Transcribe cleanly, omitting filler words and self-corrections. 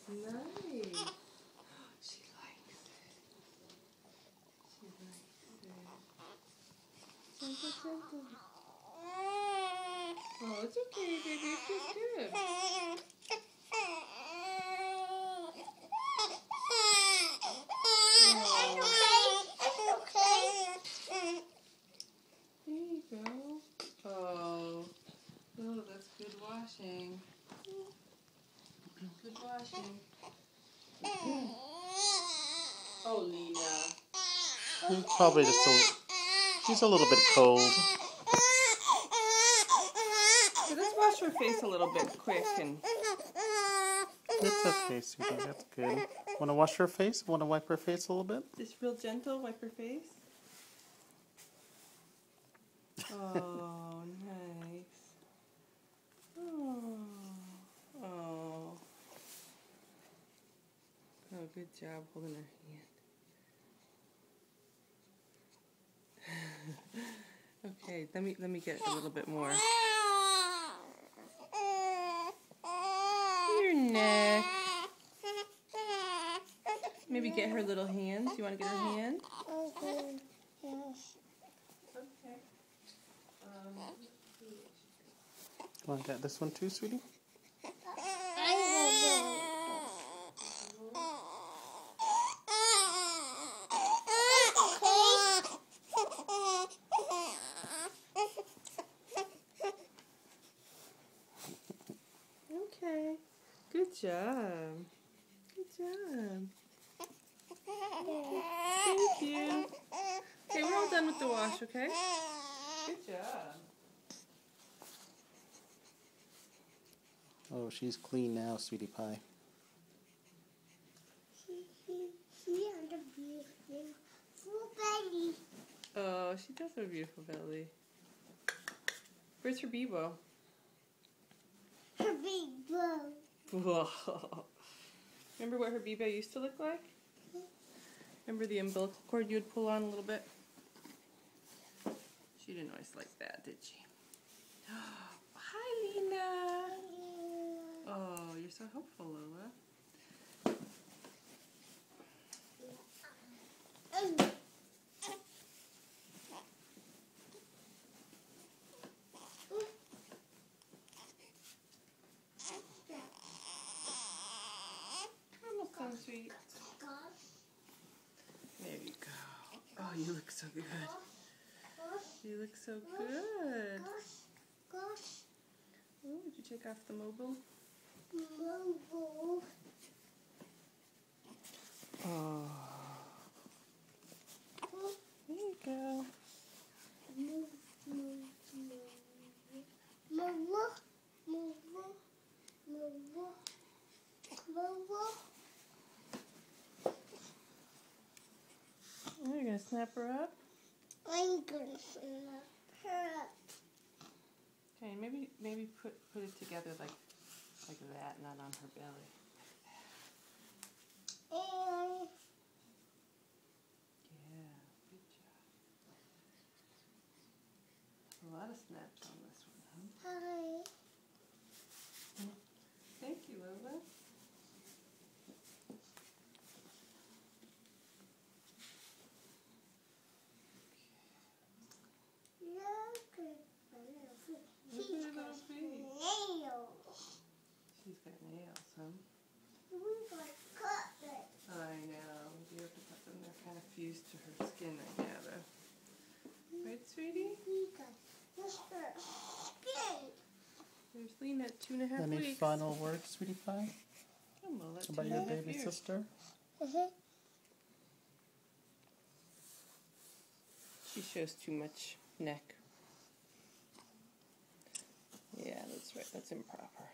Nice. She likes it. She likes it. Gentle, gentle. Oh, it's okay, baby. It feels good. There you go. Oh, that's good washing. Good washing. Oh, Lena. Probably just she's a little bit cold. So let's wash her face a little bit quick and. It's okay, sweetie. That's good. Want to wash her face? Want to wipe her face a little bit? Just real gentle, wipe her face. Oh, nice. Oh. Oh. Oh, good job holding her hand. Okay, let me get a little bit more. Your neck. Maybe get her little hands. You want to get her hand? Okay. Want to get this one too, sweetie? Okay. Good job. Good job. Thank you. Okay, we're all done with the wash, okay? Good job. Oh, she's clean now, sweetie pie. She has a beautiful belly. Oh, she does have a beautiful belly. Where's her Bebo? Her big bow. Whoa. Remember what her Bebo used to look like? Remember the umbilical cord you would pull on a little bit? She didn't always like that, did she? Hi, Lena. Oh, you're so hopeful, Lola. Almost done, sweet. There you go. Oh, you look so good. You look so good. Oh, did you take off the mobile? Oh. There you go. Oh, you're gonna snap her up? I'm gonna snap her up. Okay, maybe put it together like that, not on her belly. And Yeah, good job. A lot of snaps on this one, huh? hi. Thank you, Lola. Look at her little feet. Nails. She's got nails, huh? We got cut it. I know. You have to put them. They're kind of fused to her skin right now, though. Right, sweetie? We got Mr. Skin. There's Lena at 2.5 Any weeks. final words, sweetie pie? Come on, that's About your 2.5 baby years. sister? She shows too much neck. Yeah, that's right. That's improper.